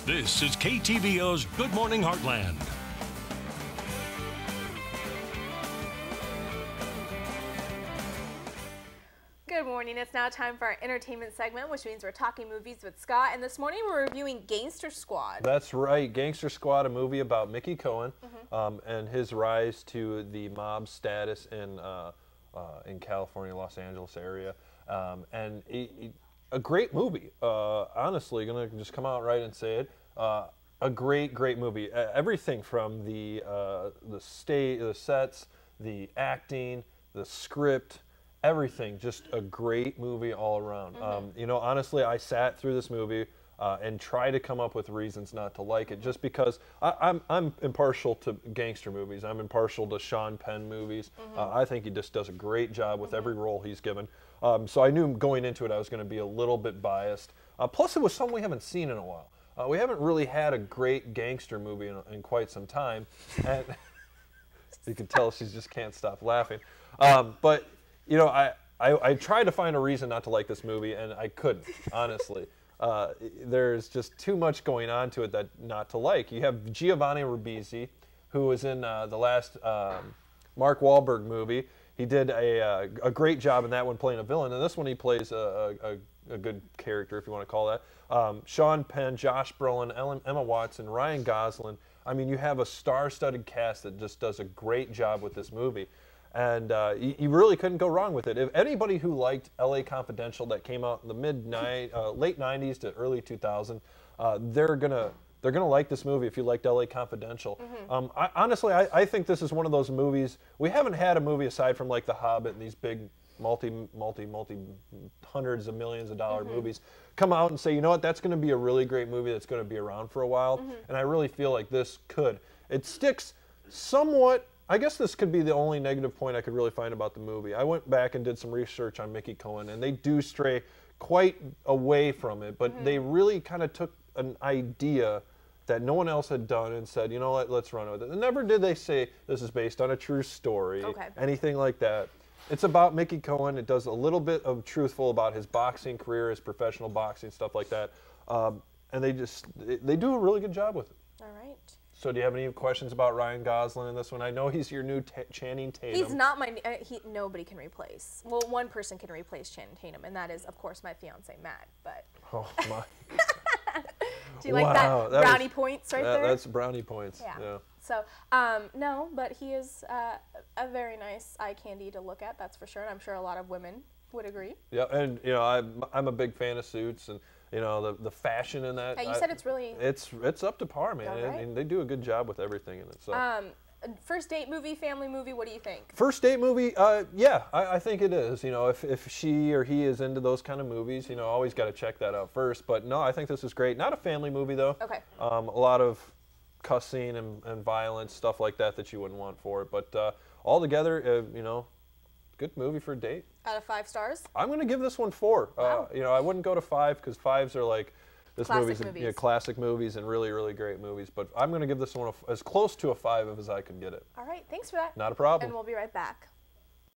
This is KTVO's Good Morning Heartland. Good morning. It's now time for our entertainment segment, which means we're talking movies with Scott. And this morning we're reviewing Gangster Squad. That's right. Gangster Squad, a movie about Mickey Cohen and his rise to the mob status in California, Los Angeles area. And a great movie. Honestly, going to just come out right and say it. A great movie. Everything from the sets, the acting, the script, everything. Just a great movie all around. You know, honestly, I sat through this movie and tried to come up with reasons not to like it, just because I'm impartial to gangster movies. I'm impartial to Sean Penn movies. I think he just does a great job with every role he's given. So I knew going into it I was going to be a little bit biased. Plus, it was something we haven't seen in a while. We haven't really had a great gangster movie in quite some time, and you can tell she just can't stop laughing. But you know, I tried to find a reason not to like this movie, and I couldn't, honestly. There's just too much going on to it that not to like. You have Giovanni Ribisi, who was in the last Mark Wahlberg movie. He did a great job in that one playing a villain, and this one he plays a good character, if you want to call that. Sean Penn, Josh Brolin, Emma Watson, Ryan Gosling. I mean, you have a star-studded cast that just does a great job with this movie. And you really couldn't go wrong with it. If anybody who liked L.A. Confidential that came out in the late 90s to early 2000, they're gonna like this movie if you liked L.A. Confidential. Honestly, I think this is one of those movies. We haven't had a movie aside from like The Hobbit and these big multi hundreds of millions of dollar movies come out and say, you know what, that's going to be a really great movie that's going to be around for a while. And I really feel like this could. It sticks somewhat. I guess this could be the only negative point I could really find about the movie. I went back and did some research on Mickey Cohen, and they do stray quite away from it, but they really kind of took an idea that no one else had done and said, you know what, let's run with it. And never did they say this is based on a true story, anything like that. It's about Mickey Cohen. It does a little bit of truthful about his boxing career, his professional boxing, stuff like that. And they do a really good job with it. All right. So do you have any questions about Ryan Gosling in this one? I know he's your new Channing Tatum. He's not my. Nobody can replace. Well, one person can replace Channing Tatum, and that is, of course, my fiance Matt. But. Oh my. Do you like that brownie points right there? That's brownie points. Yeah. So no, but he is a very nice eye candy to look at. That's for sure, and I'm sure a lot of women would agree. Yeah, and you know, I'm a big fan of suits and. You know, the fashion in that. Yeah, you said it's really... It's up to par, man. Right. And they do a good job with everything in it. So. First date movie, family movie, what do you think? First date movie, yeah, I think it is. You know, if she or he is into those kind of movies, you know, always got to check that out first. But no, I think this is great. Not a family movie, though. Okay. A lot of cussing and violence, stuff like that you wouldn't want for it. But altogether, you know, good movie for a date. Out of 5 stars? I'm going to give this one 4. Wow. You know, I wouldn't go to 5 because 5s are like this classic movies. You know, classic movies and really great movies. But I'm going to give this one as close to a 5 as I could get it. All right, thanks for that. Not a problem. And we'll be right back.